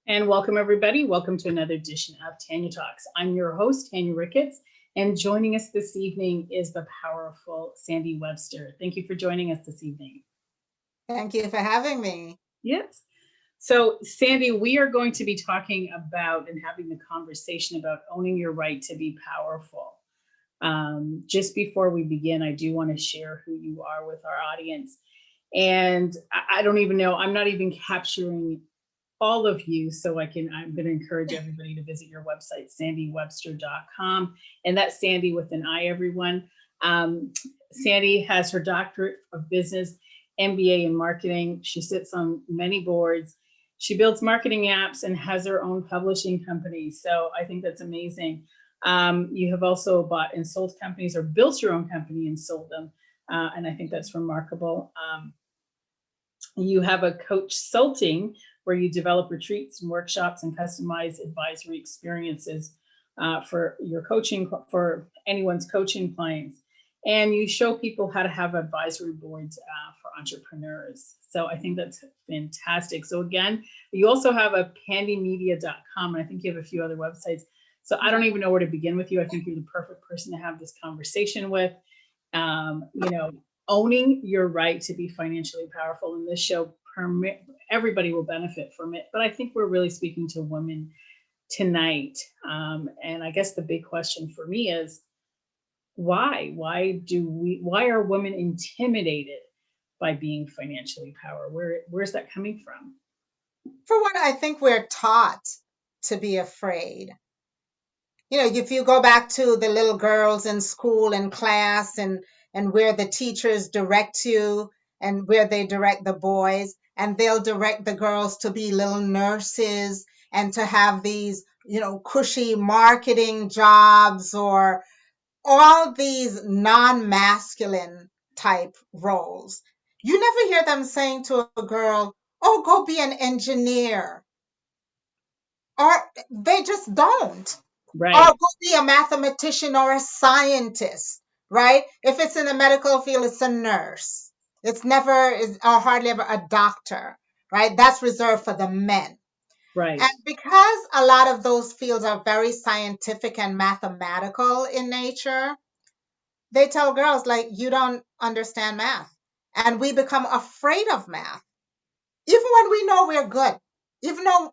And welcome, everybody. Welcome to another edition of Tanya Talks. I'm your host, Tanya Ricketts, and joining us this evening is the powerful Sandi Webster. Thank you for joining us this evening. Thank you for having me. Yes. So, Sandi, we are going to be talking about and having the conversation about owning your right to be powerful. Just before we begin, I do want to share who you are with our audience. And I don't even know, I'm not even capturing all of you, so I'm going to encourage everybody to visit your website, sandiwebster.com, and that's Sandi with an I, everyone. Sandi has her doctorate of business, MBA in marketing. She sits on many boards. She builds marketing apps and has her own publishing company. So I think that's amazing. You have also bought and sold companies or built your own company and sold them. And I think that's remarkable. You have a Coachsulting where you develop retreats and workshops and customized advisory experiences for your coaching, for anyone's coaching clients. And you show people how to have advisory boards for entrepreneurs. So I think that's fantastic. So again, you also have a pandymedia.com, and I think you have a few other websites. So I don't even know where to begin with you. I think you're the perfect person to have this conversation with. Owning your right to be financially powerful in this show, everybody will benefit from it. But I think we're really speaking to women tonight. And I guess the big question for me is, why? Why are women intimidated by being financially powerful? Where's that coming from? For one, I think we're taught to be afraid. If you go back to the little girls in school and class and where the teachers direct you and where they direct the boys, and they'll direct the girls to be little nurses and to have these, cushy marketing jobs or all these non-masculine type roles. You never hear them saying to a girl, oh, go be an engineer. Or they just don't. Right. Or go be a mathematician or a scientist, right? If it's in the medical field, it's a nurse. It's never, or hardly ever a doctor, right? That's reserved for the men. Right. And because a lot of those fields are very scientific and mathematical in nature, they tell girls, like, you don't understand math. And we become afraid of math, even when we know we're good. Even though,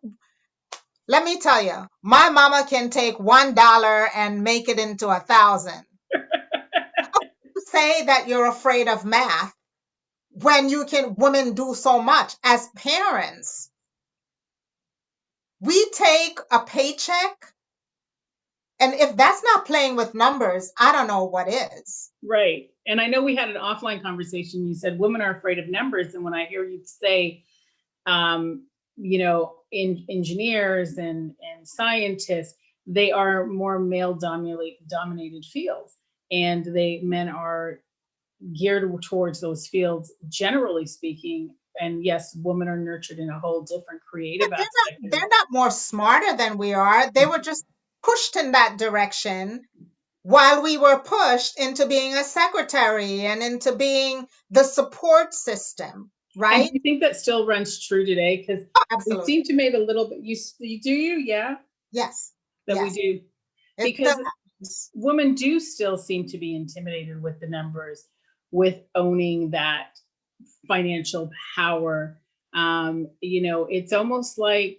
let me tell you, my mama can take $1 and make it into 1,000. How can you say that you're afraid of math when women do so much as parents? We take a paycheck, and if that's not playing with numbers, I don't know what is. Right. And I know we had an offline conversation. You said women are afraid of numbers. And when I hear you say, engineers and scientists, they are more male dominated fields, and men are geared towards those fields, generally speaking. And yes, women are nurtured in a whole different creative aspect. They're not more smarter than we are. They were just pushed in that direction while we were pushed into being a secretary and into being the support system. Right. And do you think that still runs true today? Because we seem to make a little bit. Yeah. Yes. That yes. We do. Because women do still seem to be intimidated with the numbers, with owning that financial power. It's almost like,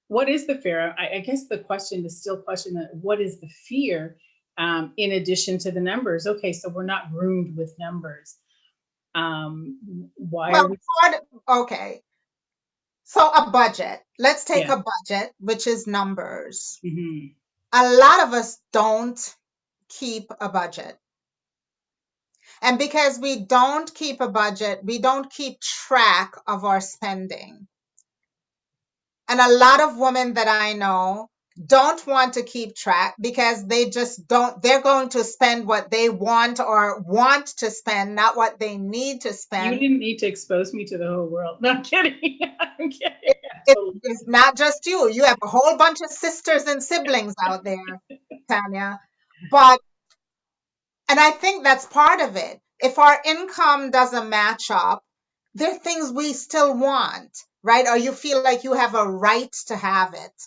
what is the fear? I guess the question is still what is the fear in addition to the numbers? Okay, so we're not groomed with numbers. Okay. So a budget. Let's take a budget, which is numbers. Mm-hmm. A lot of us don't keep a budget. And because we don't keep a budget, we don't keep track of our spending. And a lot of women that I know don't want to keep track because they just don't. They're going to spend what they want or want to spend, not what they need to spend. You didn't need to expose me to the whole world. No, I'm kidding. I'm kidding. It's not just you. You have a whole bunch of sisters and siblings out there, Tanya. And I think that's part of it. If our income doesn't match up, there are things we still want. right? Or you feel like you have a right to have it.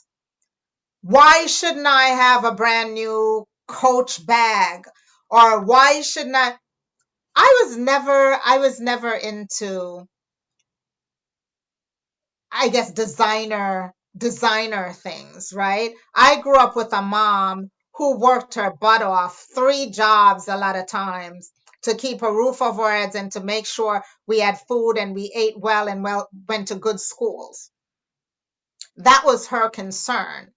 Why shouldn't I have a brand new Coach bag? Or why shouldn't I? I was never into, I guess, designer things, right? I grew up with a mom who worked her butt off, 3 jobs a lot of times, to keep a roof over our heads and to make sure we had food and we ate well and went to good schools. That was her concern.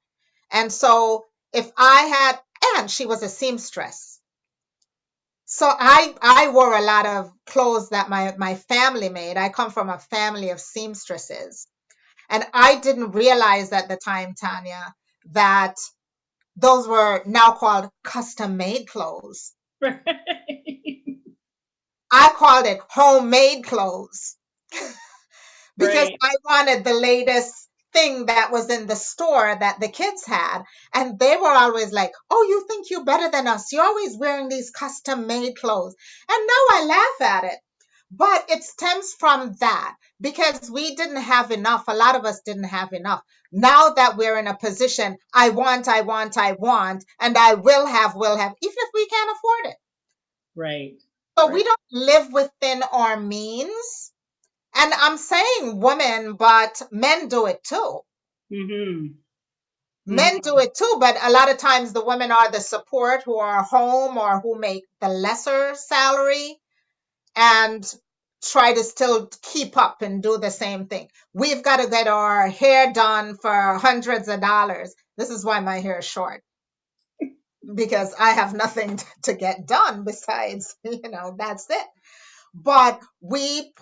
And so if I had, and she was a seamstress. So I wore a lot of clothes that my family made. I come from a family of seamstresses. And I didn't realize at the time, Tanya, that those were now called custom made clothes. Right. I called it homemade clothes because Right. I wanted the latest thing that was in the store that the kids had. And they were always like, oh, you think you're better than us. You're always wearing these custom made clothes. And now I laugh at it. But it stems from that because we didn't have enough. A lot of us didn't have enough. Now that we're in a position, I want, and I will have, even if we can't afford it. Right. So we Right. don't live within our means. And I'm saying women, but men do it too. Mm-hmm. Men Mm-hmm. do it too, but a lot of times the women are the support who are home or who make the lesser salary and try to still keep up and do the same thing. We've got to get our hair done for hundreds of dollars. This is why my hair is short, because I have nothing to get done besides, that's it. But we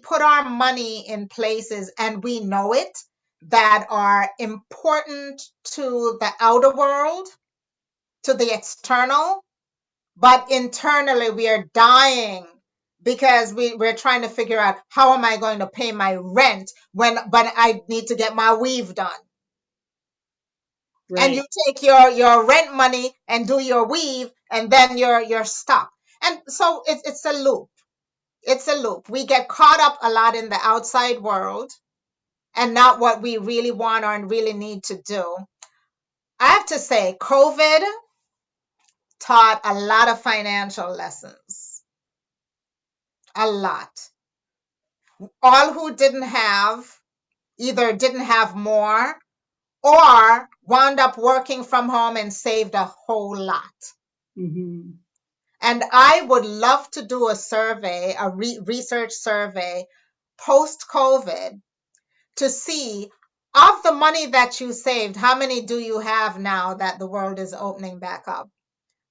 put our money in places and we know it that are important to the outer world, to the external, but internally we are dying because we're trying to figure out how am I going to pay my rent but I need to get my weave done. And you Right. take your rent money and do your weave and then you're stuck. And so it's a loop. It's a loop. We get caught up a lot in the outside world and not what we really want or really need to do. I have to say, COVID taught a lot of financial lessons. A lot. All who didn't have either didn't have more or wound up working from home and saved a whole lot. Mm-hmm. And I would love to do a survey, a research survey post COVID to see of the money that you saved, how many do you have now that the world is opening back up?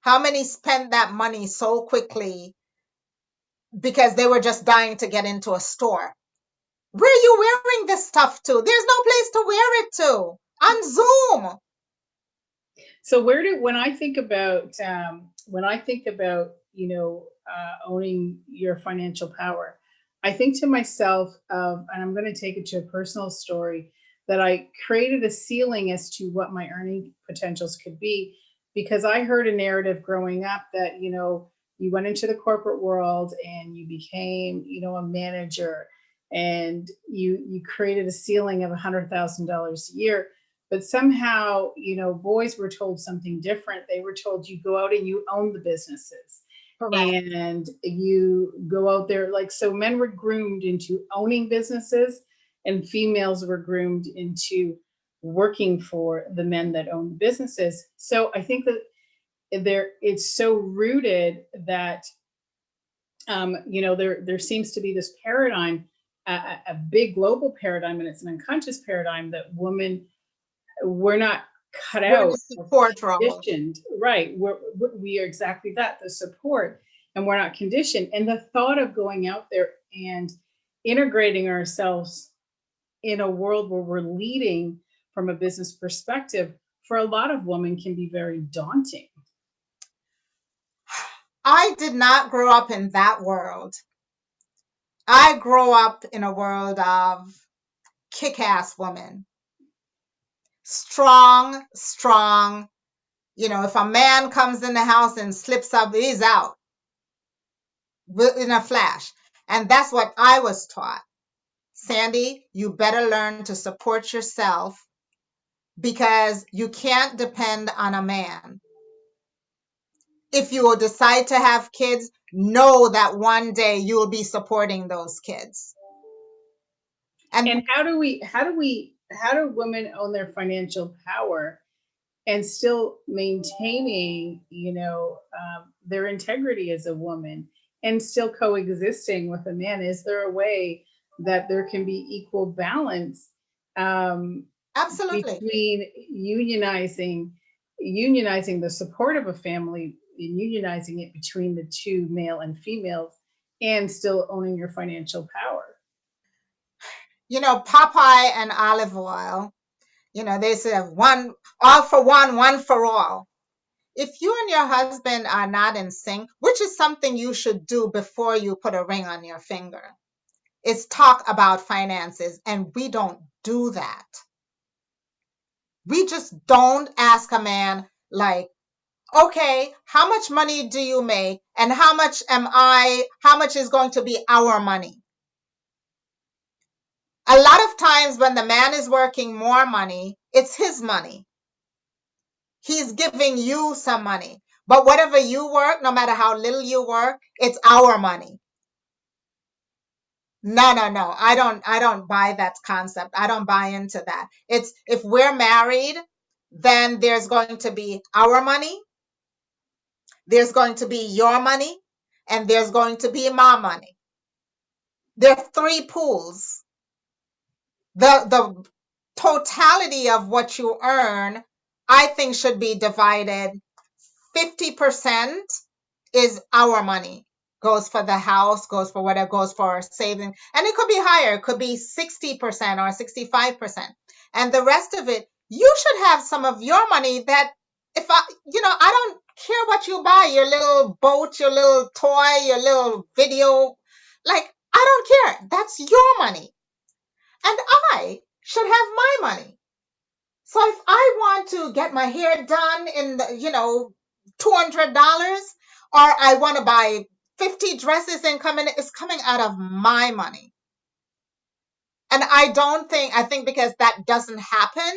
How many spent that money so quickly because they were just dying to get into a store? Where are you wearing this stuff to? There's no place to wear it to. On Zoom. So when I think about owning your financial power, I think to myself of, and I'm going to take it to a personal story, that I created a ceiling as to what my earning potentials could be because I heard a narrative growing up that you went into the corporate world and you became a manager and you created a ceiling of $100,000 a year, but somehow boys were told something different. They were told you go out and you own the businesses Correct. and you go out there, like, so men were groomed into owning businesses and females were groomed into working for the men that own the businesses. So I think that it's so rooted that there seems to be this paradigm, a big global paradigm, and it's an unconscious paradigm that women, we're not cut We're in out a or support role. conditioned, right? We are exactly that, the support, and we're not conditioned. And the thought of going out there and integrating ourselves in a world where we're leading from a business perspective for a lot of women can be very daunting. I did not grow up in that world. I grew up in a world of kick-ass women. Strong, strong. If a man comes in the house and slips up, he's out in a flash. And that's what I was taught. Sandy, you better learn to support yourself because you can't depend on a man. If you will decide to have kids, know that one day you will be supporting those kids. And how do women own their financial power and still maintaining, their integrity as a woman and still coexisting with a man? Is there a way that there can be equal balance Absolutely. between unionizing the support of a family and unionizing it between the two, male and females, and still owning your financial power? Popeye and olive oil, they say all for one for all. If you and your husband are not in sync, which is something you should do before you put a ring on your finger, is talk about finances. And we don't do that. We just don't ask a man, like, okay, how much money do you make? And how much is going to be our money? A lot of times when the man is working more money, it's his money. He's giving you some money. But whatever you work, no matter how little you work, it's our money. No. I don't buy that concept. I don't buy into that. It's if we're married, then there's going to be our money, there's going to be your money, and there's going to be my money. There are three pools. The totality of what you earn, I think, should be divided. 50% is our money, goes for the house, goes for whatever, goes for saving. And it could be higher. It could be 60% or 65%. And the rest of it, you should have some of your money that I don't care what you buy, your little boat, your little toy, your little video. Like, I don't care. That's your money. And I should have my money. So if I want to get my hair done in the, $200, or I want to buy 50 dresses and it's coming out of my money. And I think because that doesn't happen,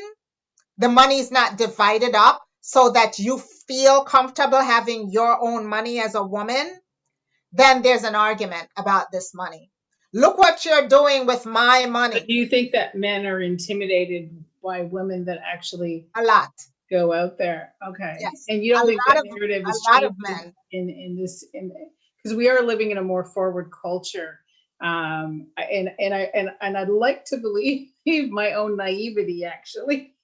the money is not divided up so that you feel comfortable having your own money as a woman, then there's an argument about this money. Look what you're doing with my money. But do you think that men are intimidated by women that actually A lot go out there? Okay. Yes. And you don't think that narrative is changing men in this, because we are living in a more forward culture. And I'd like to believe my own naivety, actually,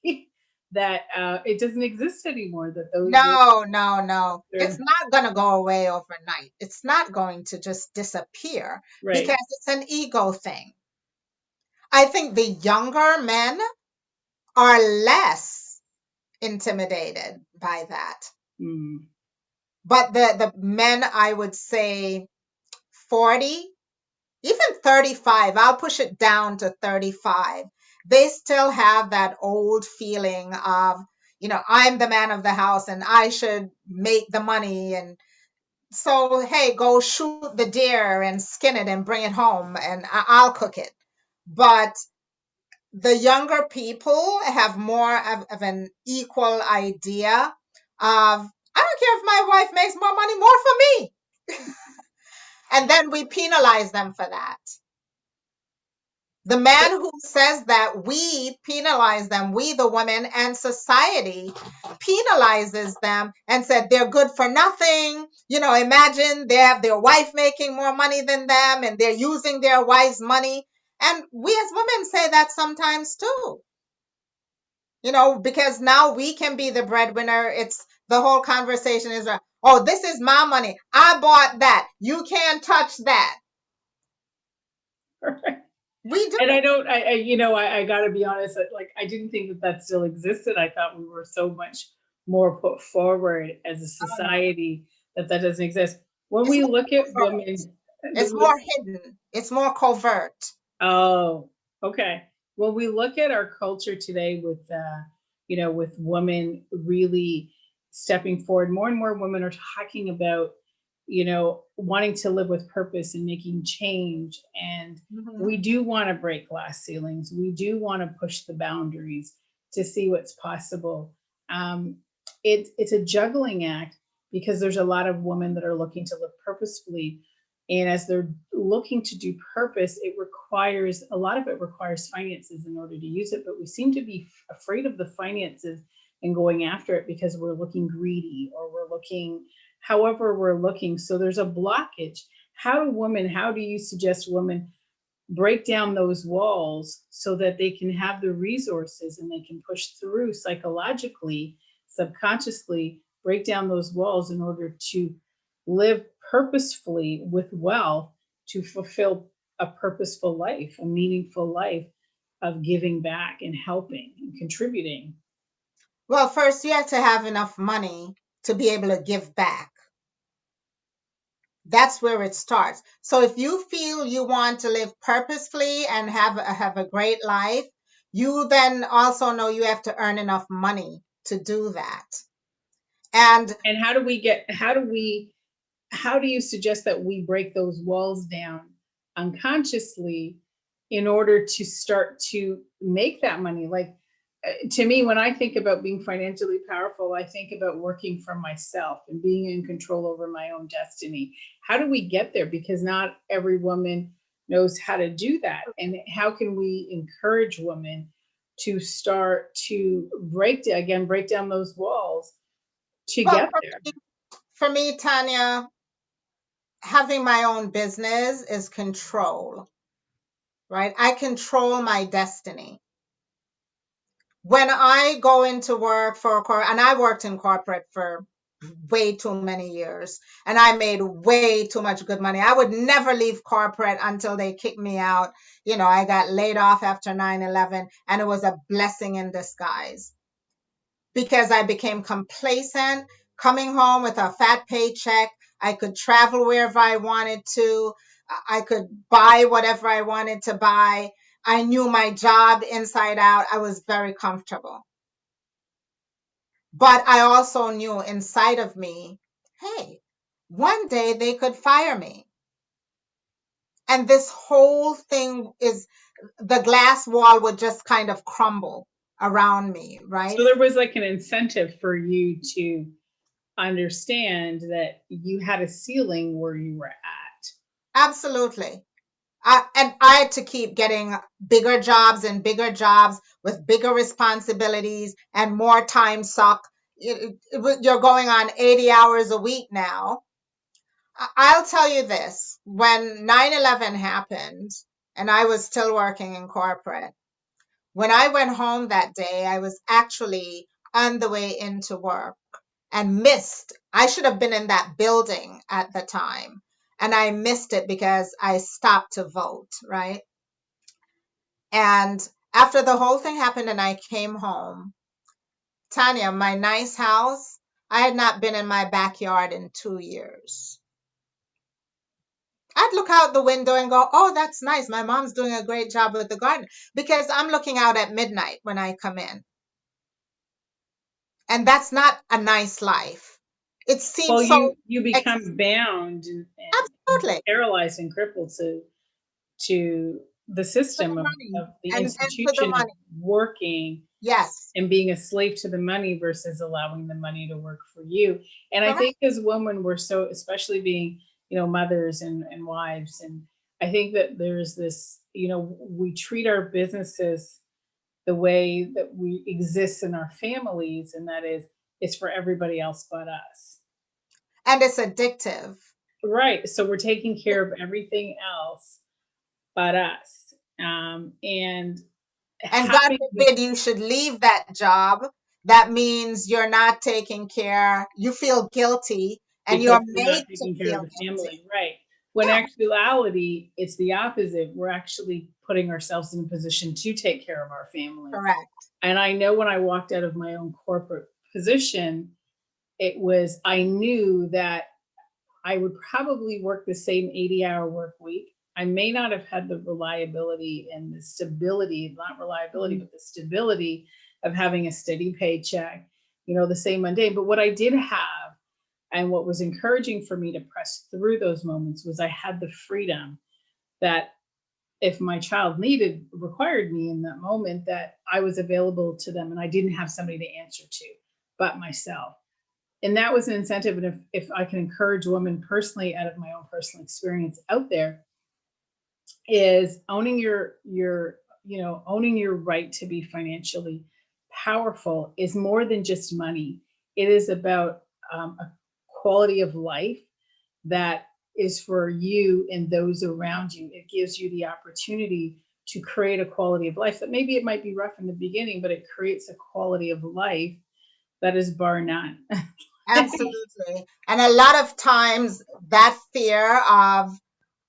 that it doesn't exist anymore. That those No. It's not going to go away overnight. It's not going to just disappear, right, because it's an ego thing. I think the younger men are less intimidated by that. Mm. But the men, I would say 40, even 35, I'll push it down to 35. They still have that old feeling of, I'm the man of the house and I should make the money. And so, hey, go shoot the deer and skin it and bring it home and I'll cook it. But the younger people have more of an equal idea of, I don't care if my wife makes more money, more for me. And then we penalize them for that. The man who says that, we penalize them, we the women, and society penalizes them and said they're good for nothing. Imagine they have their wife making more money than them and they're using their wife's money. And we as women say that sometimes too. Because now we can be the breadwinner. It's the whole conversation is, oh, this is my money. I bought that. You can't touch that. We do. And I got to be honest, like, I didn't think that still existed. I thought we were so much more put forward as a society that doesn't exist. When we look at women, it's more hidden. It's more covert. Oh, okay. When we look at our culture today with, with women really stepping forward, more and more women are talking about wanting to live with purpose and making change. And Mhm. we do want to break glass ceilings. We do want to push the boundaries to see what's possible. Um, it's a juggling act because there's a lot of women that are looking to live purposefully. And as they're looking to do purpose, a lot of it requires finances in order to use it. But we seem to be afraid of the finances and going after it because we're looking greedy or we're looking however we're looking. So there's a blockage. How do you suggest women break down those walls so that they can have the resources and they can push through psychologically, subconsciously, break down those walls in order to live purposefully with wealth to fulfill a purposeful life, a meaningful life of giving back and helping and contributing? Well, first, you have to have enough money to be able to give back. That's where it starts. So if you feel you want to live purposefully and have a great life, you then also know you have to earn enough money to do that. And And how do you suggest that we break those walls down unconsciously in order to start to make that money? Like, to me, when I think about being financially powerful, I think about working for myself and being in control over my own destiny. How do we get there? Because not every woman knows how to do that. And how can we encourage women to start to break down those walls to well, get there? for me, Tanya, having my own business is control, right? I control my destiny. When I go into work for and I worked in corporate for way too many years and I made way too much good money. I would never leave corporate until they kicked me out. I got laid off after 9/11 and it was a blessing in disguise because I became complacent, coming home with a fat paycheck. I could travel wherever I wanted to. I could buy whatever I wanted to buy. I knew my job inside out. I was very comfortable. But I also knew inside of me, hey, one day they could fire me. And this whole thing is the glass wall would just kind of crumble around me, right? So there was like an incentive for you to understand that you had a ceiling where you were at. Absolutely. And I had to keep getting bigger jobs and bigger jobs with bigger responsibilities and more time suck. You're going on 80 hours a week now. I'll tell you this, when 9/11 happened and I was still working in corporate, when I went home that day, I was actually on the way into work and missed. I should have been in that building at the time. And I missed it because I stopped to vote, right? And after the whole thing happened and I came home, Tanya, my nice house, I had not been in my backyard in 2 years. I'd look out the window and go, oh, that's nice. My mom's doing a great job with the garden because I'm looking out at midnight when I come in. And that's not a nice life. It Well, seems so you become bound and absolutely paralyzed and crippled to the to the system money of the and to the institution of money. working Yes, and being a slave to the money versus allowing the money to work for you. And I correct. think as women, we're so, especially being, mothers and wives. And I think that there's this, we treat our businesses the way that we exist in our families, and that is it's for everybody else but us. And it's addictive. Right. So we're taking care of everything else but us. And And God having the, forbid you should leave that job. That means you're not taking care, you feel guilty, and because you're we're not made to taking care feel of the guilty. family, right? When Yeah, actuality, it's the opposite. We're actually putting ourselves in a position to take care of our families. correct. And I know when I walked out of my own corporate position, I knew that I would probably work the same 80-hour work week. I may not have had the reliability and the stability, not reliability, Mhm. but the stability of having a steady paycheck, the same Monday. But what I did have, And what was encouraging for me to press through those moments was I had the freedom that if my child required me in that moment, that I was available to them and I didn't have somebody to answer to but myself. And that was an incentive. And if I can encourage women personally out of my own personal experience out there, is owning owning your right to be financially powerful is more than just money. It is about a quality of life that is for you and those around you. It gives you the opportunity to create a quality of life that maybe it might be rough in the beginning, but it creates a quality of life that is bar none. Absolutely. And a lot of times that fear of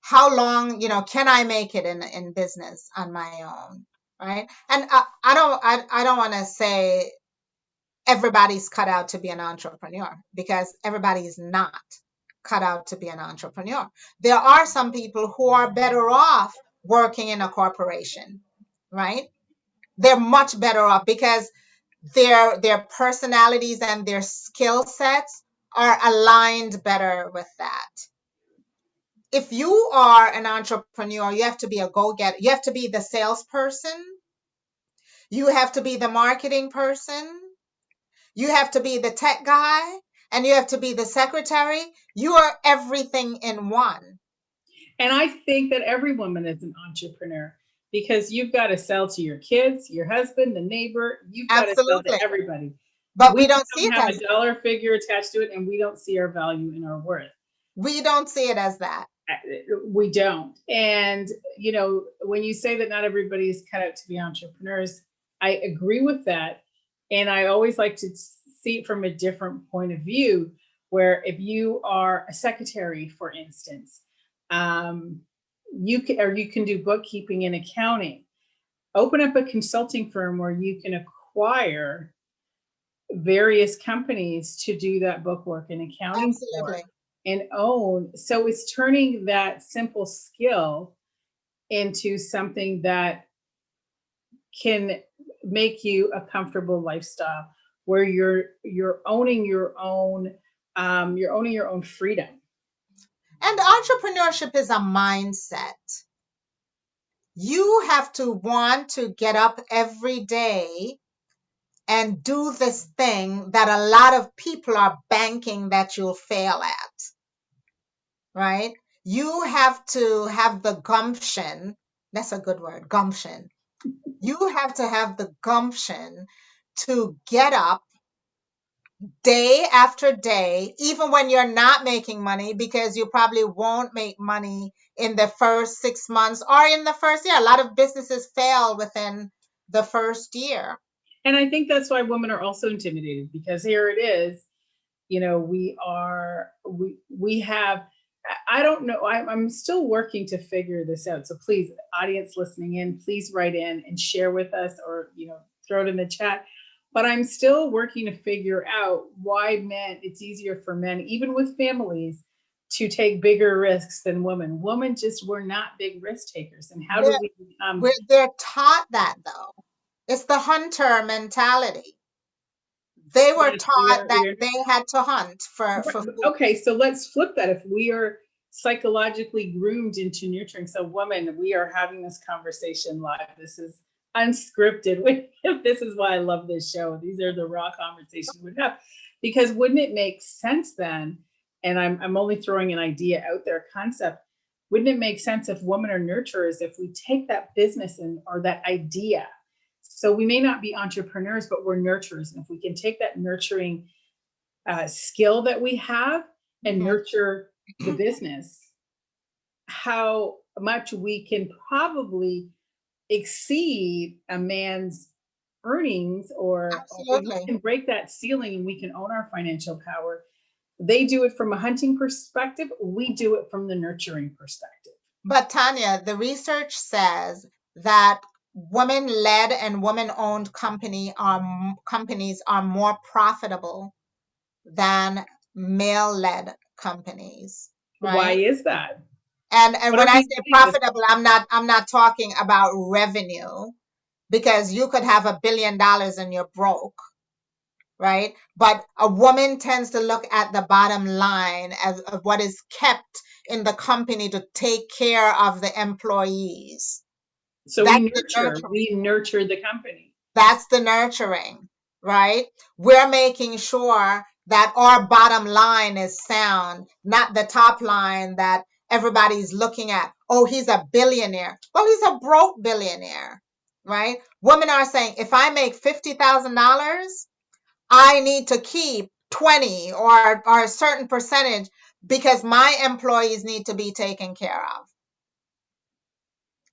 how long, can I make it in business on my own, right? And I don't want to say everybody's cut out to be an entrepreneur, because everybody is not cut out to be an entrepreneur. There are some people who are better off working in a corporation, right? They're much better off because their personalities and their skill sets are aligned better with that. If you are an entrepreneur, you have to be a go-getter. You have to be the salesperson. You have to be the marketing person. You have to be the tech guy, and you have to be the secretary. You are everything in one. And I think that every woman is an entrepreneur because you've got to sell to your kids, your husband, the neighbor. You've got to sell to Absolutely. everybody. But We we don't just see don't it have as a dollar figure attached to it, and we don't see our value and our worth. we don't see it as that. We don't. And, when you say that not everybody is cut out to be entrepreneurs, I agree with that. And I always like to see it from a different point of view, where if you are a secretary, for instance, you can do bookkeeping and accounting. Open up a consulting firm where you can acquire various companies to do that bookwork and accounting for Absolutely. and own. So it's turning that simple skill into something that can make you a comfortable lifestyle where you're owning your own freedom. And entrepreneurship is a mindset. You have to want to get up every day and do this thing that a lot of people are banking that you'll fail at, right? You have to have the gumption. That's a good word, gumption. You have to have the gumption to get up day after day, even when you're not making money, because you probably won't make money in the first 6 months or in the first year. A lot of businesses fail within the first year. And I think that's why women are also intimidated, because here it is, we have, I don't know, I'm still working to figure this out. So please, audience listening in, please write in and share with us, or throw it in the chat. But I'm still working to figure out why it's easier for men, even with families, to take bigger risks than women. Women just were not big risk takers. And how do we become? They're taught that, though. It's the hunter mentality. They were Yes, taught that they had to hunt for food. okay, so let's flip that. If we are psychologically groomed into nurturing, so women, we are having this conversation live. This is unscripted. This is why I love this show. These are the raw conversations we have. Because wouldn't it make sense then? And I'm only throwing an idea out there, concept. Wouldn't it make sense if women are nurturers, if we take that business or that idea? So we may not be entrepreneurs, but we're nurturers. And if we can take that nurturing skill that we have and nurture the business, how much we can probably exceed a man's earnings, or we can break that ceiling and we can own our financial power. They do it from a hunting perspective. We do it from the nurturing perspective. But Tanya, the research says that women-led and women-owned companies are more profitable than male-led companies. Right? Why is that? And when I say profitable, I'm not talking about revenue, because you could have $1 billion and you're broke. right? But a woman tends to look at the bottom line as of what is kept in the company to take care of the employees. So That's the nurturing. we nurture the company. That's the nurturing, right? We're making sure that our bottom line is sound, not the top line that everybody's looking at. Oh, he's a billionaire. Well, he's a broke billionaire, right? Women are saying, if I make $50,000, I need to keep 20 or a certain percentage because my employees need to be taken care of.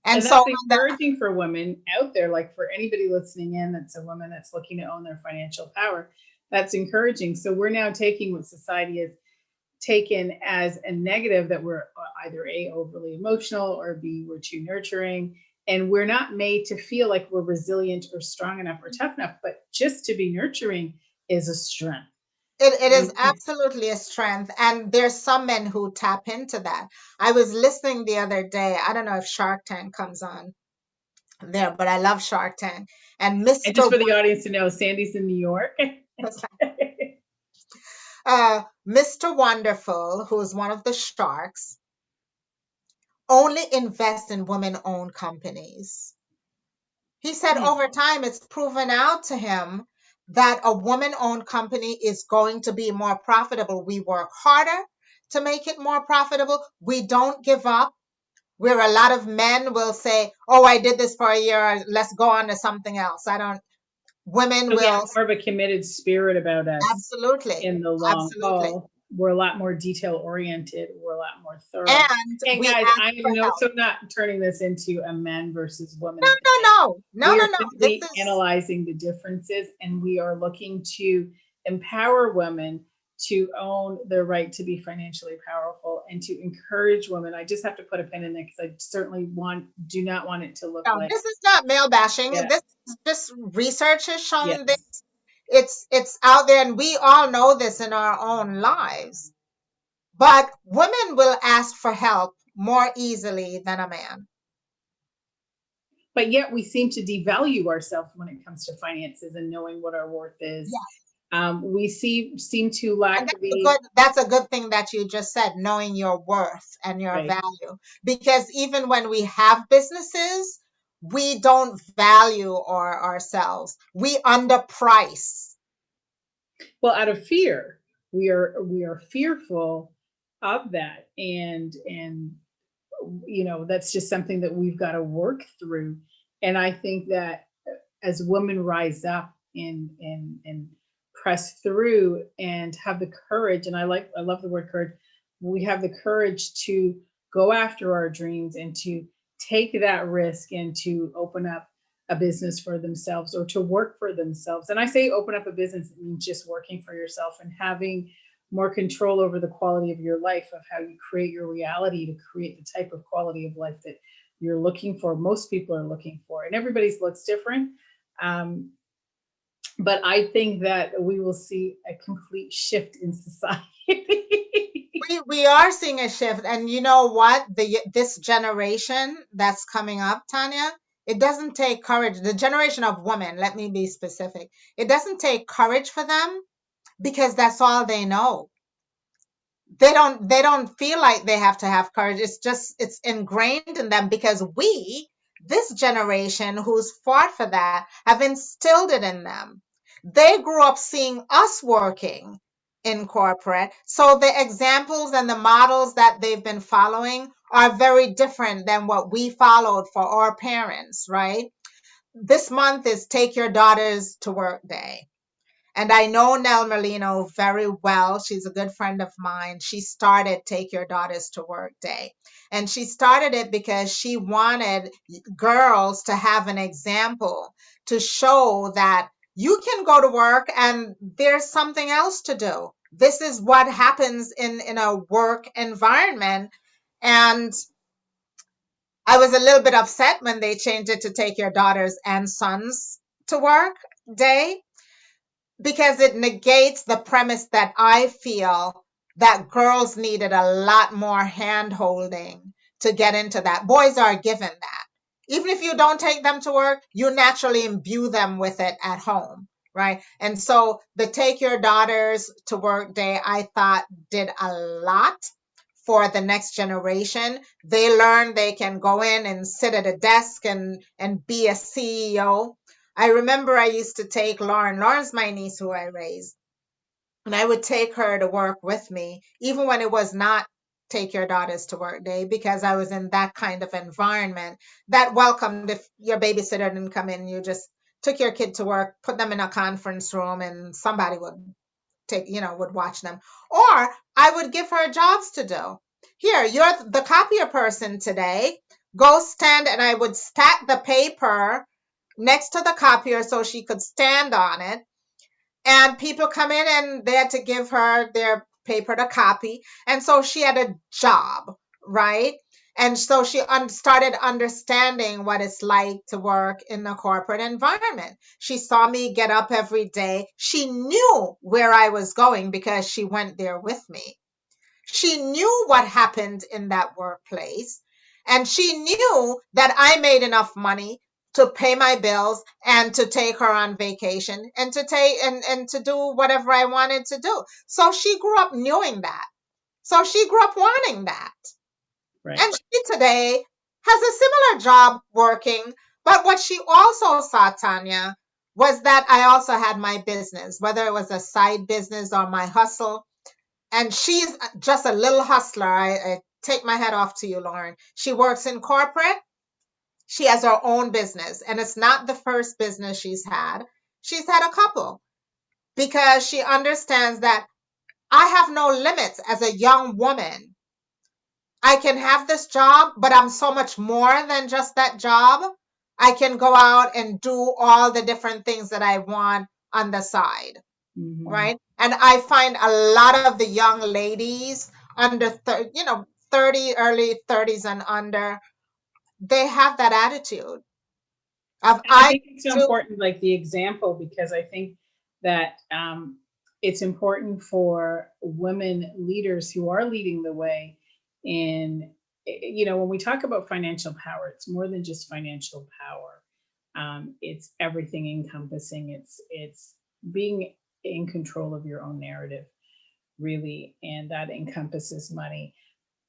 And And so that's encouraging for women out there, like for anybody listening in that's a woman that's looking to own their financial power. That's encouraging. So we're now taking what society has taken as a negative, that we're either A, overly emotional, or B, we're too nurturing. And we're not made to feel like we're resilient or strong enough or tough enough, but just to be nurturing is a strength. it is absolutely a strength. And there's some men who tap into that. I was listening the other day. I don't know if Shark Tank comes on there, but I love Shark Tank. And And just Mr. for the audience to know, Sandy's in New York. Mr. Wonderful, who's one of the sharks, only invests in women-owned companies. He said over time, it's proven out to him that a woman-owned company is going to be more profitable. We work harder to make it more profitable. We don't give up. Where a lot of men will say, oh, I did this for a year, let's go on to something else. Women So we have will, more of a committed spirit about us absolutely, in the long absolutely. haul. We're a lot more detail oriented. We're a lot more thorough. And And we guys, ask I for am help. so not turning this into a men versus women No, debate. no, no, no, We no, are no. This simply is, analyzing the differences, and we are looking to empower women to own their right to be financially powerful and to encourage women. I just have to put a pin in there because I certainly do not want it to look no, like, this is not male bashing. yeah, This research has shown this. yes. It's out there, and we all know this in our own lives. But women will ask for help more easily than a man. But yet we seem to devalue ourselves when it comes to finances and knowing what our worth is. Yes. We seem to And lack the that's a good thing that you just said, knowing your worth and your right. value. Because even when we have businesses, we don't value ourselves. We underprice. Well, out of fear, we are fearful of that, and that's just something that we've got to work through. And I think that as women rise up and press through and have the courage, and I love the word courage, we have the courage to go after our dreams and to take that risk and to open up a business for themselves or to work for themselves. And I say open up a business, it means just working for yourself and having more control over the quality of your life, of how you create your reality to create the type of quality of life that you're looking for. Most people are looking for, and everybody's looks different. Um, but I think that we will see a complete shift in society. We are seeing a shift, and you know what? This generation that's coming up, Tanya, it doesn't take courage. The generation of women, let me be specific. It doesn't take courage for them because that's all they know. They don't feel like they have to have courage. It's ingrained in them because this generation who's fought for that, have instilled it in them. They grew up seeing us working in corporate, so the examples and the models that they've been following are very different than what we followed for our parents, right? This month is Take Your Daughters to Work Day. And I know Nell Merlino very well. She's a good friend of mine. She started Take Your Daughters to Work Day. And she started it because she wanted girls to have an example to show that you can go to work and there's something else to do. This is what happens in a work environment. And I was a little bit upset when they changed it to Take Your Daughters and Sons to Work Day, because it negates the premise that I feel that girls needed a lot more hand holding to get into that. Boys are given that. Even if you don't take them to work, you naturally imbue them with it at home. right? And so the Take Your Daughters to Work Day, I thought did a lot for the next generation. They learn they can go in and sit at a desk and be a CEO. I remember I used to take Lauren. Lauren's my niece who I raised. And I would take her to work with me, even when it was not Take Your Daughters to Work Day, because I was in that kind of environment that welcomed if your babysitter didn't come in, you just took your kid to work, put them in a conference room, and somebody would would watch them. Or I would give her jobs to do. Here, you're the copier person today. Go stand, and I would stack the paper next to the copier so she could stand on it. And people come in and they had to give her their paper to copy. And so she had a job, right? And so she started understanding what it's like to work in a corporate environment. She saw me get up every day. She knew where I was going because she went there with me. She knew what happened in that workplace. And she knew that I made enough money to pay my bills and to take her on vacation and to take and to do whatever I wanted to do. So she grew up knowing that. So she grew up wanting that. Right. And she today has a similar job working. But what she also saw, Tanya, was that I also had my business, whether it was a side business or my hustle. And she's just a little hustler. I take my hat off to you, Lauren. She works in corporate. She has her own business, and it's not the first business she's had. She's had a couple because she understands that I have no limits as a young woman. I can have this job, but I'm so much more than just that job. I can go out and do all the different things that I want on the side. Mm-hmm. Right? And I find a lot of the young ladies under 30, early 30s and under, they have that attitude of And I I think it's so do. important, like the example, because I think that it's important for women leaders who are leading the way in, when we talk about financial power, it's more than just financial power. It's everything encompassing. It's being in control of your own narrative, really, and that encompasses money.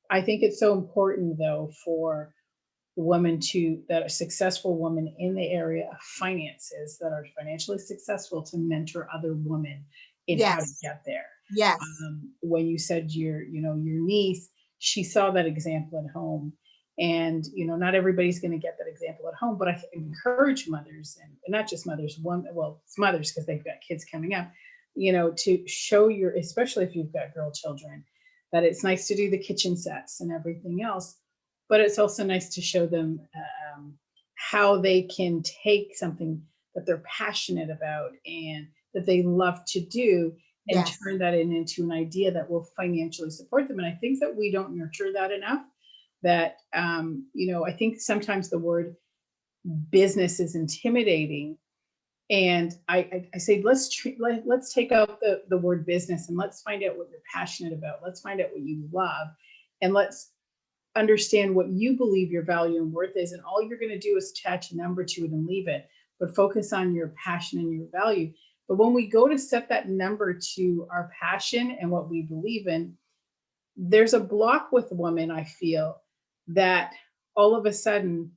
I think it's so important, though, for women that are successful women in the area of finances, that are financially successful, to mentor other women in how to Yes, get there. yes, When you said your niece, she saw that example at home, and not everybody's going to get that example at home. But I encourage mothers, and not just mothers, it's mothers because they've got kids coming up, to show especially if you've got girl children, that it's nice to do the kitchen sets and everything else, but it's also nice to show them how they can take something that they're passionate about and that they love to do, and yes, turn that into an idea that will financially support them. And I think that we don't nurture that enough. That I think sometimes the word business is intimidating, and I say let's take out the word business, and let's find out what you're passionate about. Let's find out what you love, and let's understand what you believe your value and worth is. And all you're going to do is attach a number to it and leave it, but focus on your passion and your value. But when we go to set that number to our passion and what we believe in, there's a block with women, I feel, that all of a sudden,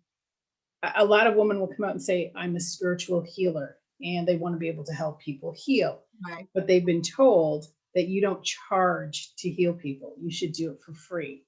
a lot of women will come out and say, I'm a spiritual healer, and they want to be able to help people heal. right. But they've been told that you don't charge to heal people. You should do it for free.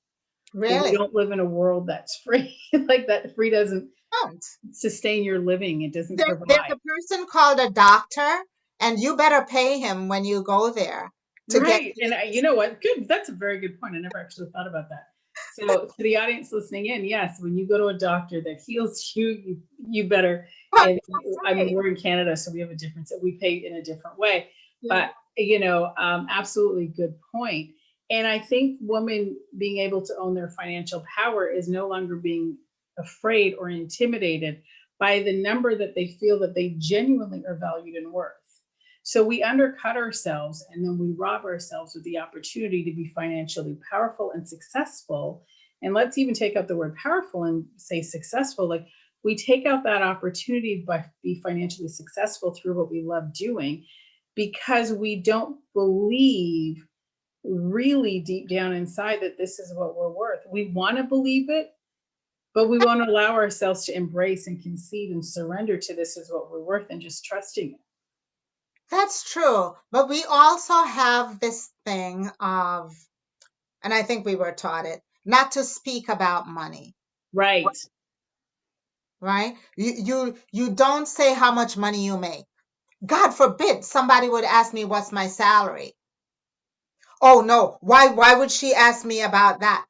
But we Really? don't live in a world that's free. Like that free doesn't Don't. sustain your living. It doesn't There's provide. a person called a doctor, and you better pay him when you go there to get Right. And healed. you know what? Good. That's a very good point. I never actually thought about that. So to the audience listening in, yes, when you go to a doctor that heals you, you better. But And that's I mean, right. we're in Canada, so we have a difference that we pay in a different way. Yeah. But absolutely good point. And I think women being able to own their financial power is no longer being afraid or intimidated by the number that they feel that they genuinely are valued and worth. So we undercut ourselves, and then we rob ourselves of the opportunity to be financially powerful and successful. And let's even take out the word powerful and say successful. Like, we take out that opportunity to be financially successful through what we love doing because we don't believe really deep down inside that this is what we're worth. We want to believe it, but we won't allow ourselves to embrace and concede and surrender to this is what we're worth and just trusting it. That's true. But we also have this thing of, and I think we were taught it, not to speak about money. Right. Right? You don't say how much money you make. God forbid somebody would ask me what's my salary. Oh no, why would she ask me about that?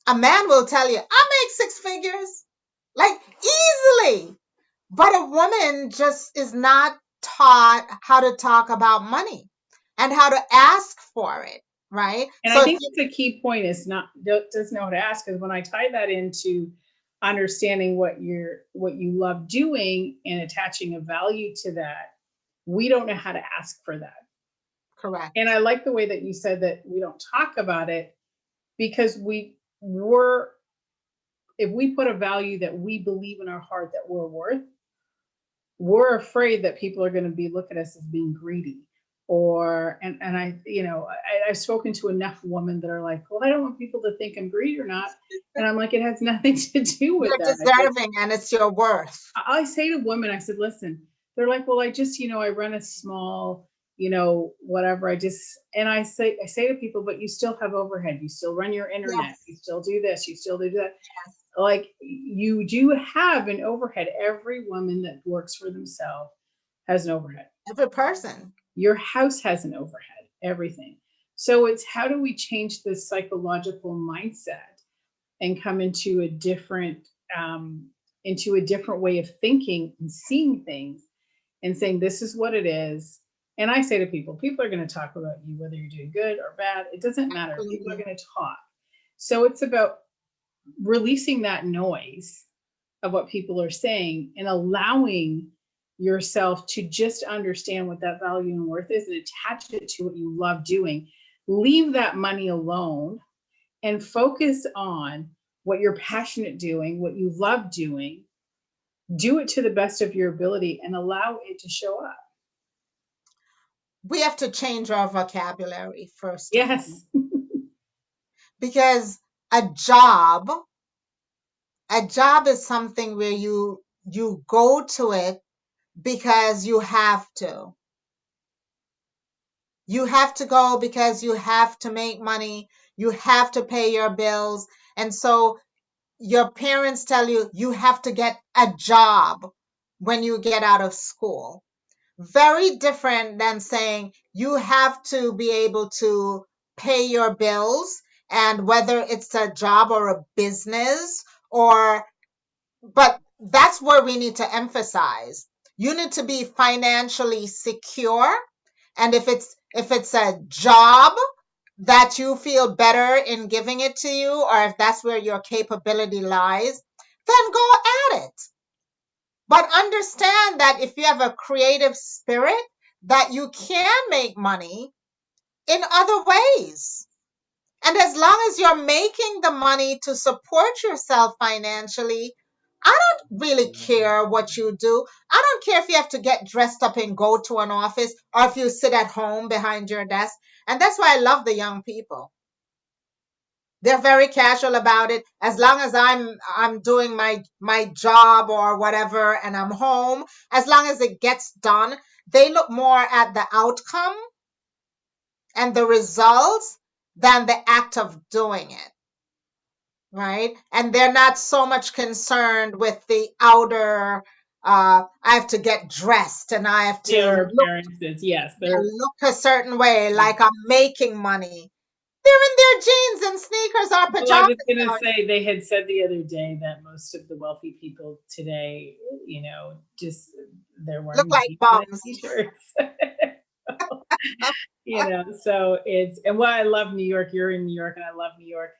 A man will tell you, I make 6 figures. Like easily. But a woman just is not taught how to talk about money and how to ask for it, right? And I think that's a key point is doesn't know how to ask, because when I tie that into understanding what you love doing and attaching a value to that, we don't know how to ask for that. Correct. And I like the way that you said that we don't talk about it because if we put a value that we believe in our heart that we're worth, we're afraid that people are going to be looking at us as being greedy. And I've spoken to enough women that are like, well, I don't want people to think I'm greedy or not. And I'm like, it has nothing to do with You're that. deserving and it's your worth. I say to women, I said, listen, they're like, well, I just, I run a small, whatever. I say to people, but you still have overhead. You still run your internet. Yes. You still do this. You still do that. Yes. Like you do have an overhead. Every woman that works for themselves has an overhead. Every person. Your house has an overhead, everything. So it's how do we change this psychological mindset and come into a different way of thinking and seeing things and saying this is what it is. And I say to people are going to talk about you, whether you're doing good or bad. It doesn't matter. Absolutely. People are going to talk. So it's about releasing that noise of what people are saying and allowing yourself to just understand what that value and worth is and attach it to what you love doing. Leave that money alone and focus on what you're passionate doing, what you love doing. Do it to the best of your ability and allow it to show up. We have to change our vocabulary first. Yes. Because a job is something where you go to it because you have to. You have to go because you have to make money. You have to pay your bills. And so your parents tell you you have to get a job when you get out of school. Very different than saying you have to be able to pay your bills, and whether it's a job or a business but that's where we need to emphasize. You need to be financially secure. And if it's a job that you feel better in giving it to you, or if that's where your capability lies, then go at it. But understand that if you have a creative spirit, that you can make money in other ways. And as long as you're making the money to support yourself financially, I don't really care what you do. I don't care if you have to get dressed up and go to an office or if you sit at home behind your desk. And that's why I love the young people. They're very casual about it. As long as I'm doing my job or whatever and I'm home, as long as it gets done, they look more at the outcome and the results than the act of doing it. Right? And they're not so much concerned with the outer, I have to get dressed and I have to look a certain way, like I'm making money. They're in their jeans and sneakers or pajamas. Well, I was going to say, they had said the other day that most of the wealthy people today, just they're wearing look like bums. T-shirts. So and what I love New York, you're in New York and I love New York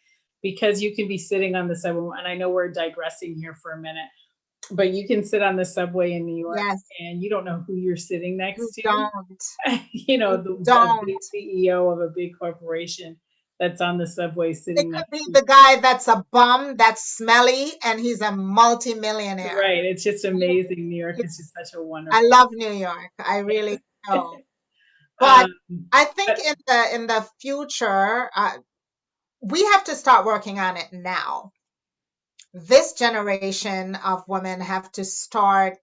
because you can be sitting on the subway, and I know we're digressing here for a minute, but you can sit on the subway in New York and you don't know who you're sitting next to. Don't. The big CEO of a big corporation that's on the subway It sitting could next be to you. the guy that's a bum, that's smelly, and he's a multimillionaire. Right. It's just amazing. New York is just such a I wonderful. love New York. I really do. But Um, I think but in the future, we have to start working on it now. This generation of women have to start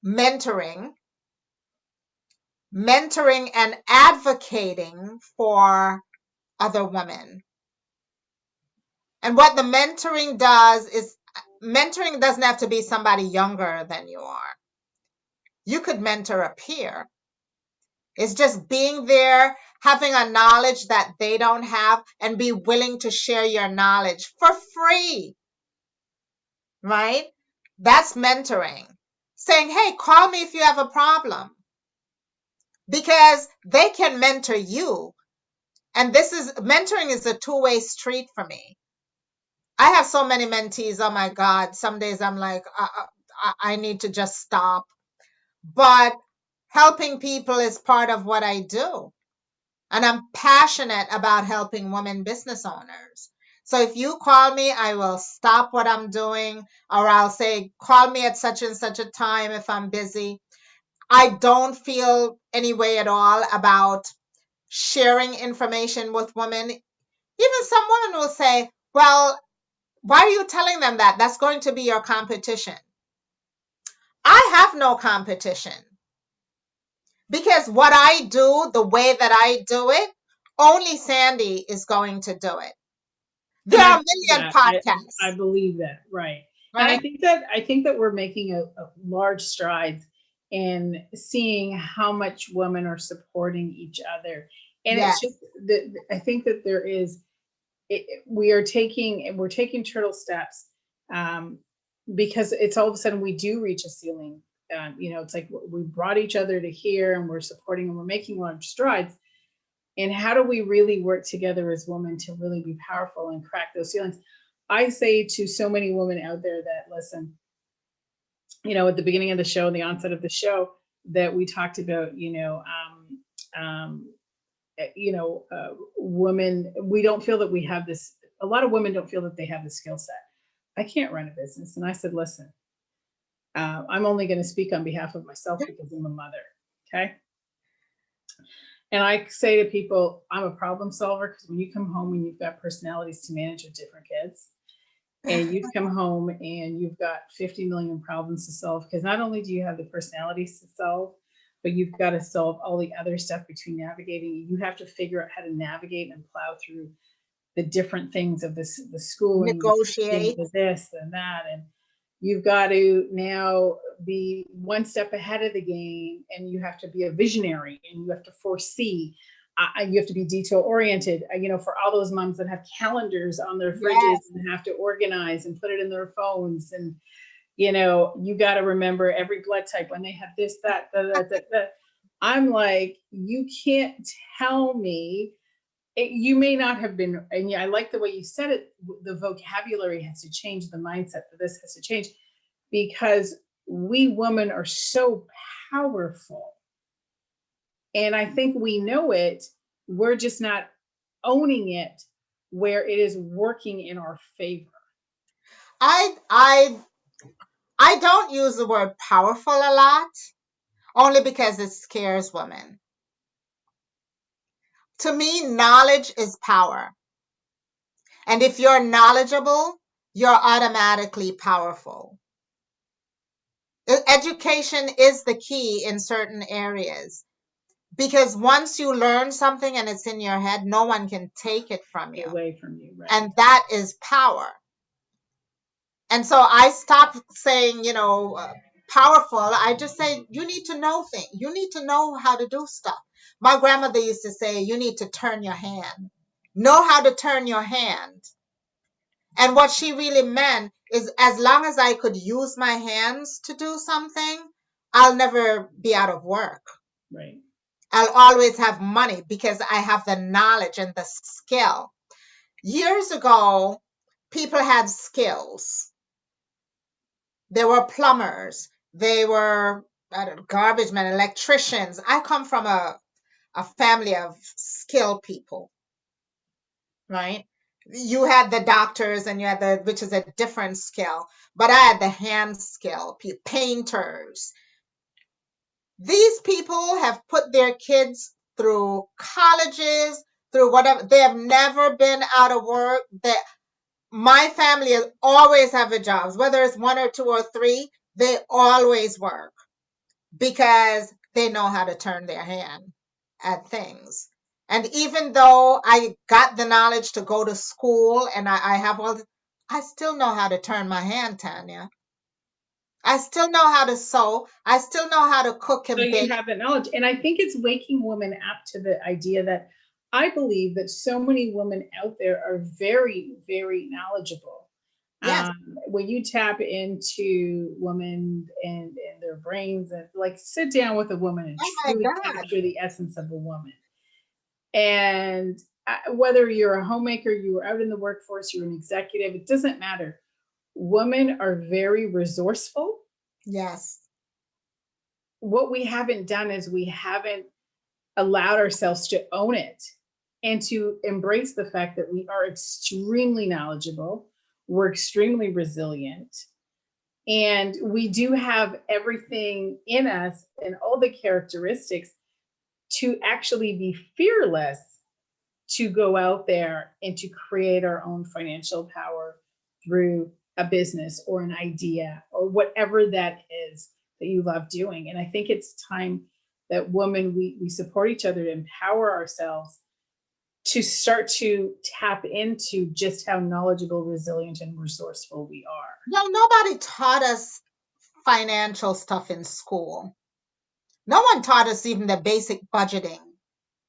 mentoring, mentoring and advocating for other women. And what the mentoring does is mentoring doesn't have to be somebody younger than you are. You could mentor a peer. It's just being there, having a knowledge that they don't have, and be willing to share your knowledge for free, right? That's mentoring. Saying, hey, call me if you have a problem, because they can mentor you. And mentoring is a two-way street for me. I have so many mentees. Oh my God. Some days I'm like, I need to just stop. But helping people is part of what I do. And I'm passionate about helping women business owners. So if you call me, I will stop what I'm doing, or I'll say, call me at such and such a time if I'm busy. I don't feel any way at all about sharing information with women. Even some women will say, well, why are you telling them that? That's going to be your competition. I have no competition, because what I do, the way that I do it, only Sandi is going to do it. There and I are a believe million that. I podcasts, believe that, right. And right? I think that we're making a large strides in seeing how much women are supporting each other. And it's Yes, just that I think that there is we're taking turtle steps, um, because it's all of a sudden we do reach a ceiling. It's like we brought each other to here and we're supporting and we're making large strides. And how do we really work together as women to really be powerful and crack those ceilings? I say to so many women out there that listen, at the beginning of the show, the onset of the show, that we talked about, women, we don't feel that we have this. A lot of women don't feel that they have the skill set. I can't run a business. And I said, listen, I'm only going to speak on behalf of myself because I'm a mother. Okay. And I say to people, I'm a problem solver, because when you come home and you've got personalities to manage with different kids, and you've come home and you've got 50 million problems to solve, because not only do you have the personalities to solve, but you've got to solve all the other stuff between navigating. You have to figure out how to navigate and plow through the different things of the schooling, the teaching, negotiate. the this and that. And you've got to now be one step ahead of the game, and you have to be a visionary, and you have to foresee. You have to be detail oriented, for all those moms that have calendars on their fridges Yes, and have to organize and put it in their phones. And, you got to remember every blood type when they have this, that, that. I'm like, you can't tell me. You may not have been, and yeah, I like the way you said it. The vocabulary has to change, the mindset for this has to change, because we women are so powerful. And I think we know it. We're just not owning it where it is working in our favor. I I I don't use the word powerful a lot, only because it scares women. To me, knowledge is power. And if you're knowledgeable, you're automatically powerful. Education is the key in certain areas, because once you learn something and it's in your head, no one can take it from you. Away from you, right? And that is power. And so I stopped saying, powerful. I just say, you need to know things. You need to know how to do stuff. My grandmother used to say, you need to turn your hand. Know how to turn your hand. And what she really meant is, as long as I could use my hands to do something, I'll never be out of work. Right. I'll always have money because I have the knowledge and the skill. Years ago, people had skills. There were plumbers. They were garbage men, electricians. I come from a family of skilled people. right? You had the doctors and you had which is a different skill, but I had the hand skill, painters. These people have put their kids through colleges, through whatever. They have never been out of work. My family has always have a jobs, whether it's one or two or three, they always work because they know how to turn their hand at things. And even though I got the knowledge to go to school and I have I still know how to turn my hand, Tanya. I still know how to sew. I still know how to cook So and you bake. have that knowledge. And I think it's waking women up to the idea that I believe that so many women out there are very, very knowledgeable. Yes. When you tap into women and their brains, and like sit down with a woman and Oh my truly God. capture the essence of a woman. And whether you're a homemaker, you were out in the workforce, you're an executive, it doesn't matter. Women are very resourceful. Yes. What we haven't done is we haven't allowed ourselves to own it and to embrace the fact that we are extremely knowledgeable, we're extremely resilient, and we do have everything in us and all the characteristics to actually be fearless to go out there and to create our own financial power through a business or an idea or whatever that is that you love doing. And I think it's time that women, we support each other to empower ourselves to start to tap into just how knowledgeable, resilient, and resourceful we are. No, nobody taught us financial stuff in school. No one taught us even the basic budgeting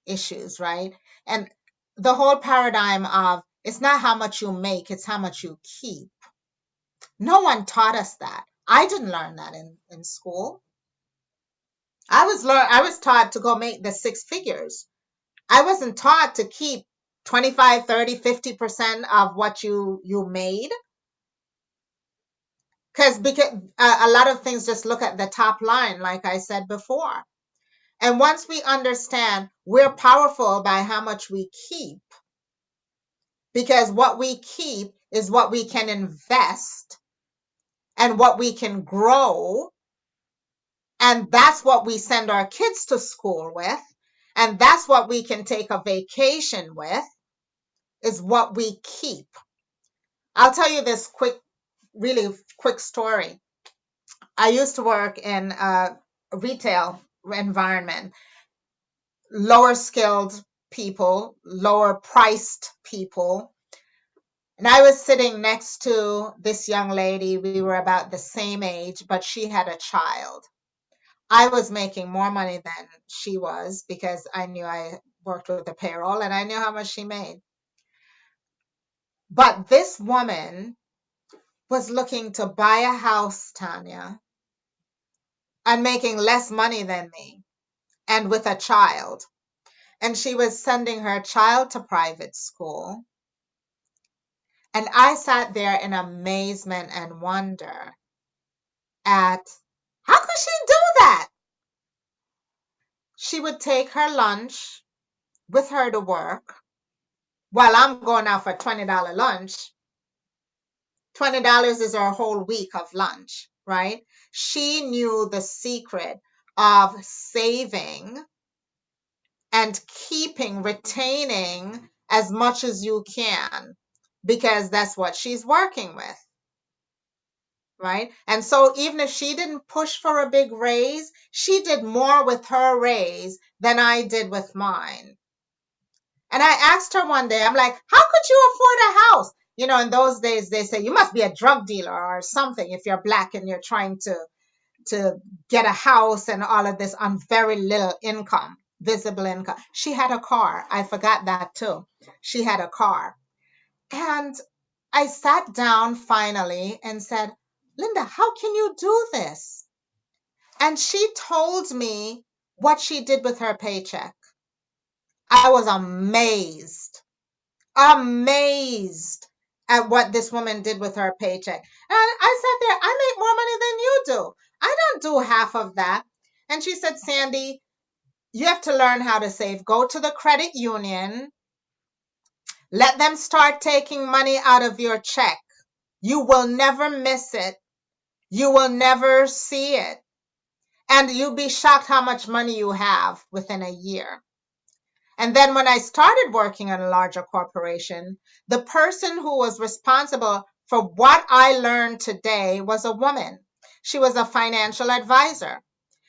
issues, right? And the whole paradigm of it's not how much you make, it's how much you keep. No one taught us that. I didn't learn that in school. I was taught to go make the six figures. I wasn't taught to keep 25, 30, 50% of what you made. Because a lot of things just look at the top line, like I said before. And once we understand we're powerful by how much we keep, because what we keep is what we can invest and what we can grow. And that's what we send our kids to school with. And that's what we can take a vacation with, is what we keep. I'll tell you this really quick story. I used to work in a retail environment, lower skilled people, lower priced people. And I was sitting next to this young lady. We were about the same age, but she had a child. I was making more money than she was because I knew I worked with the payroll and I knew how much she made. But this woman was looking to buy a house, Tanya, and making less money than me and with a child. And she was sending her child to private school. And I sat there in amazement and wonder at how could she do that? She would take her lunch with her to work while I'm going out for a $20 lunch. $20 is her whole week of lunch, right? She knew the secret of saving and keeping, retaining as much as you can because that's what she's working with. Right? And so even if she didn't push for a big raise, she did more with her raise than I did with mine. And I asked her one day, I'm like, how could you afford a house? You know, in those days, they say you must be a drug dealer or something if you're black and you're trying to get a house and all of this on very little income, visible income. She had a car. I forgot that too. She had a car. And I sat down finally and said, Linda, how can you do this? And she told me what she did with her paycheck. I was amazed at what this woman did with her paycheck. And I sat there, I make more money than you do. I don't do half of that. And she said, Sandy, you have to learn how to save. Go to the credit union, Let them start taking money out of your check. You will never miss it. You will never see it. And you'll be shocked how much money you have within a year. And then when I started working in a larger corporation, the person who was responsible for what I learned today was a woman. She was a financial advisor.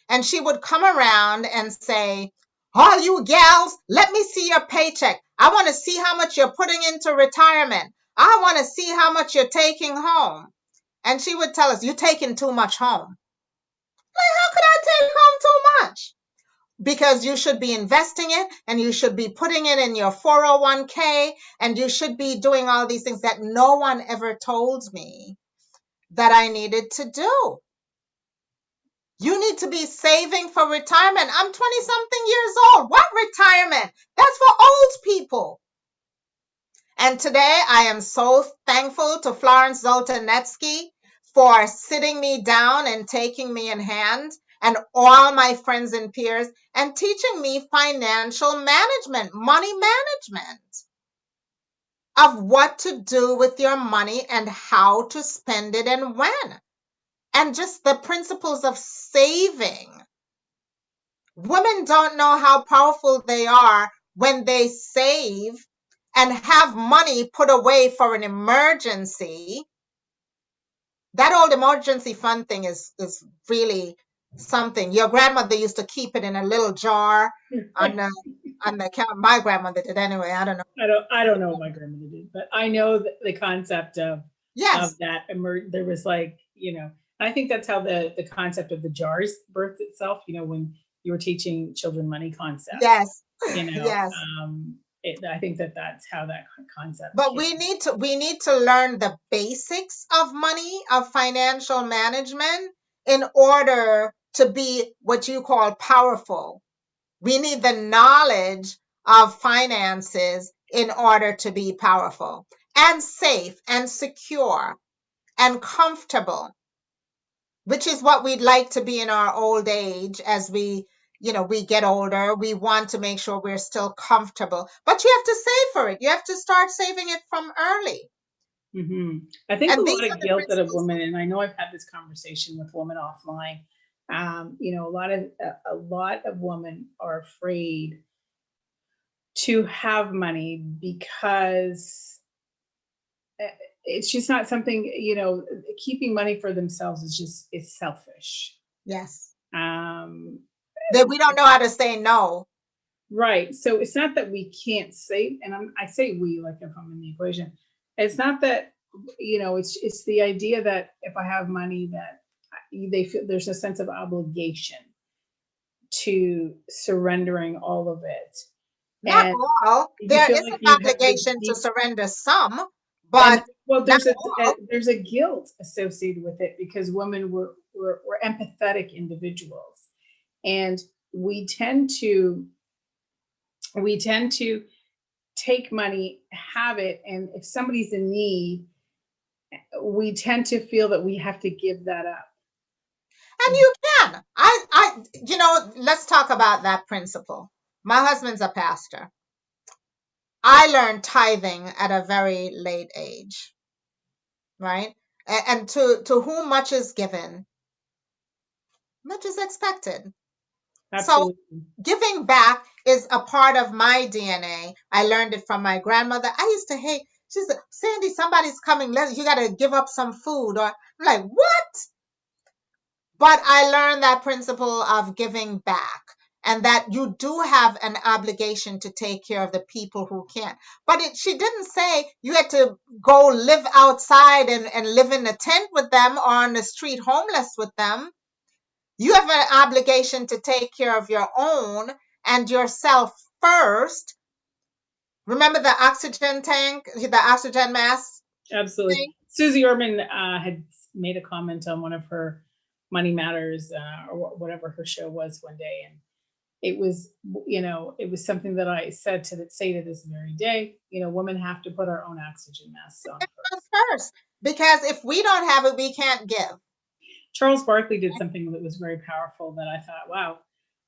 And she would come around and say, all you gals, let me see your paycheck. I want to see how much you're putting into retirement. I want to see how much you're taking home. And she would tell us, you're taking too much home. Like, how could I take home too much? Because you should be investing it and you should be putting it in your 401k and you should be doing all these things that no one ever told me that I needed to do. You need to be saving for retirement. I'm 20 something years old. What retirement? That's for old people. And today I am so thankful to Florence Zoltanetsky for sitting me down and taking me in hand, and all my friends and peers, and teaching me financial management, money management, of what to do with your money and how to spend it and when. And just the principles of saving. Women don't know how powerful they are when they save and have money put away for an emergency. That old emergency fund thing is really something. Your grandmother used to keep it in a little jar on the count. My grandmother did anyway. I don't know. I don't know what my grandmother did, but I know the concept of Yes. that. There was like, I think that's how the concept of the jars birthed itself. When you were teaching children money concepts. Yes. Yes. Um, I think that's how that concept. But we need to learn the basics of money, of financial management, in order to be what you call powerful. We need the knowledge of finances in order to be powerful and safe and secure and comfortable, which is what we'd like to be in our old age. As we get older, we want to make sure we're still comfortable, but you have to save for it. You have to start saving it from early. Mm-hmm. I think And a lot of guilt that a woman, and I know I've had this conversation with women offline. A lot of women are afraid to have money because it's just not something, keeping money for themselves it's selfish. Yes. That we don't know how to say no. Right. So it's not that we can't save, and I say we, like if I'm in the equation. It's not that, it's the idea that if I have money, that they feel there's a sense of obligation to surrendering all of it. Not all. There is like an obligation to surrender some, but there's a guilt associated with it because women we're empathetic individuals, and we tend to take money, have it, and if somebody's in need, we tend to feel that we have to give that up. And you can. Let's talk about that principle. My husband's a pastor. I learned tithing at a very late age, right? And to whom much is given, much is expected. Absolutely. So giving back is a part of my DNA. I learned it from my grandmother. I used to hate, she said, Sandy, somebody's coming. You got to give up some food. Or I'm like, what? But I learned that principle of giving back, and that you do have an obligation to take care of the people who can't. But she didn't say you had to go live outside and live in a tent with them or on the street homeless with them. You have an obligation to take care of your own and yourself first. Remember the oxygen tank, the oxygen mask? Absolutely. Thing? Susie Orman had made a comment on one of her Money Matters or whatever her show was one day. And it was, it was something that I said to this very day, women have to put our own oxygen masks on first. Because if we don't have it, we can't give. Charles Barkley did something that was very powerful that I thought, wow,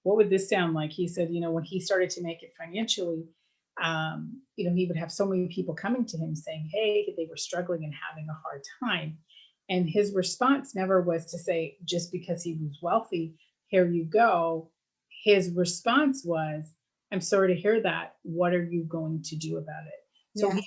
what would this sound like? He said, when he started to make it financially, he would have so many people coming to him saying, hey, they were struggling and having a hard time. And his response never was to say, just because he was wealthy, here you go. His response was, I'm sorry to hear that. What are you going to do about it? So he Yes.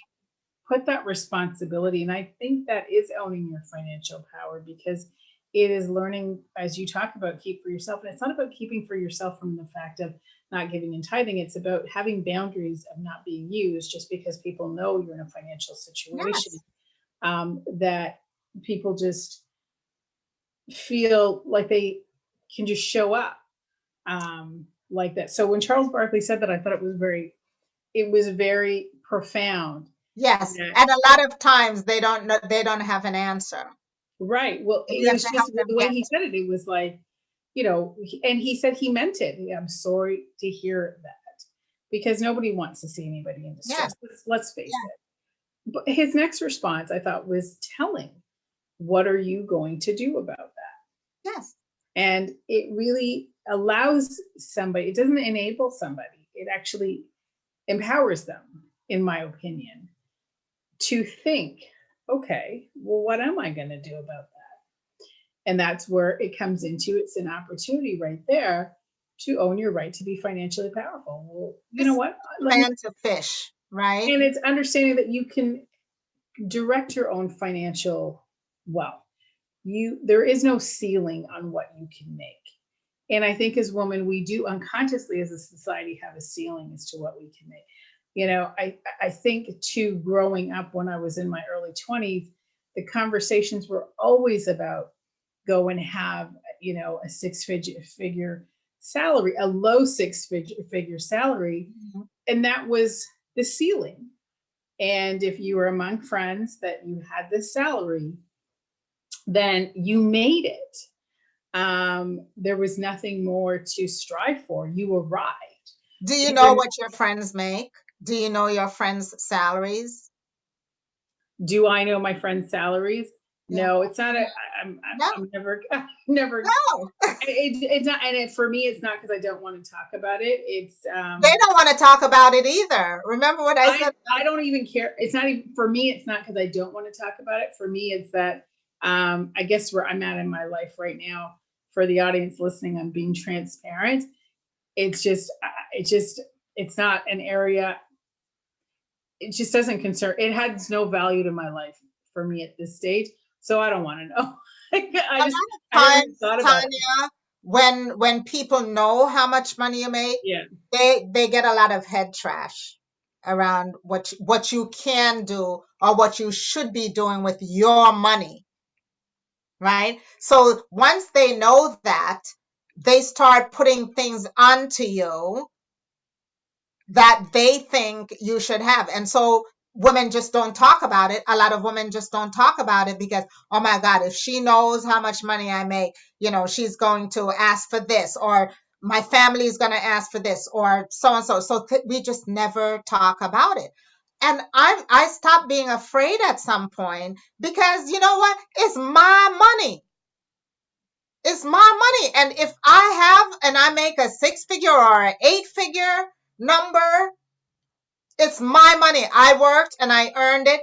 put that responsibility. And I think that is owning your financial power, because it is learning, as you talk about, keep for yourself. And it's not about keeping for yourself from the fact of not giving and tithing. It's about having boundaries of not being used just because people know you're in a financial situation, Yes. that people just feel like they can just show up like that. So when Charles Barkley said that, I thought it was very profound. Yes. That, And a lot of times they don't know, they don't have an answer. right. Well, And you it have was to just help them the way get he said it. It was like, and he said he meant it. I'm sorry to hear that, because nobody wants to see anybody in yeah, distress. Let's face yeah, it. But his next response, I thought, was telling. What are you going to do about that? yes. And it really allows somebody, it doesn't enable somebody, it actually empowers them, in my opinion, to think, okay, well, what am I going to do about that? And that's where it comes into, it's an opportunity right there to own your right to be financially powerful. Well, you know Just what? Let me, plan to fish, right? and it's understanding that you can direct your own financial wealth. There is no ceiling on what you can make. And I think as women, we do unconsciously as a society have a ceiling as to what we can make. I think too, growing up when I was in my early 20s, the conversations were always about go and have, a six figure salary, a low six figure salary. Mhm. And that was the ceiling. And if you were among friends that you had this salary, then you made it. There was nothing more to strive for. You arrived. Do you know Even what your friends make? Do you know your friends' salaries? do I know my friends' salaries? Yeah. No, it's not. No, I'm never, never. no. It's not, and for me, it's not because I don't want to talk about it. It's They don't want to talk about it either. Remember what I said? I don't even care. It's not even for me. It's not because I don't want to talk about it. For me, it's that I guess where I'm at in my life right now. For the audience listening, I'm being transparent. It's just, it's not an area. It just doesn't concern. It has no value to my life for me at this stage. So I don't want to know. A I lot of never even times, thought about it. Tanya, when people know how much money you make, Yeah, they get a lot of head trash around what you can do or what you should be doing with your money, right? So once they know that, they start putting things onto you that they think you should have. And so women just don't talk about it. A lot of women just don't talk about it because, oh my God, if she knows how much money I make, she's going to ask for this, or my family is going to ask for this, or so and so. So we just never talk about it. And I stopped being afraid at some point because you know what? It's my money. It's my money. And if I have and I make a 6-figure or an 8-figure number, it's my money. I worked and I earned it.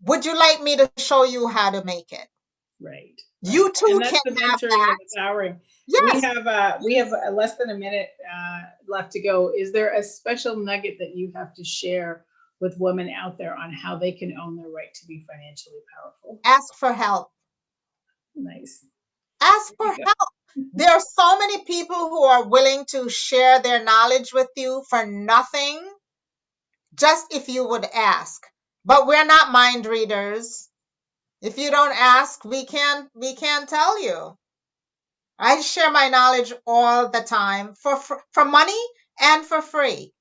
Would you like me to show you how to make it? right, You right. too And that's can the have mentoring that. and the powering. Yes. We have less than a minute left to go. Is there a special nugget that you have to share with women out there on how they can own their right to be financially powerful? Ask for help. Nice. Ask There for you go. help. There are so many people who are willing to share their knowledge with you for nothing, just if you would ask. But we're not mind readers. If you don't ask, we can't tell you. I share my knowledge all the time for money and for free.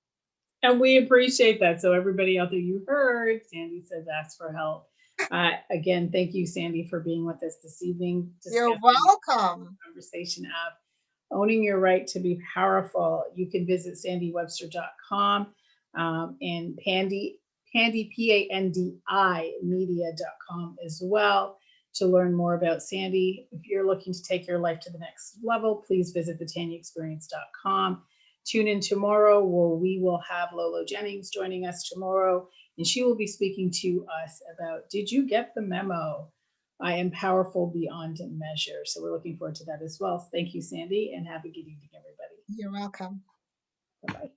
And we appreciate that. So everybody out there, you heard Sandy says ask for help. Again, thank you, Sandy, for being with us this evening, You're discussing welcome. conversation of owning your right to be powerful. You can visit sandywebster.com and Pandi, P-A-N-D-I, media.com as well to learn more about Sandy. If you're looking to take your life to the next level, please visit thetanyaexperience.com tune in tomorrow where we will have Lolo Jennings joining us tomorrow, and she will be speaking to us about, did you get the memo? I am powerful beyond measure. So we're looking forward to that as well. Thank you, Sandi, and have a good evening, everybody. You're welcome. Bye-bye.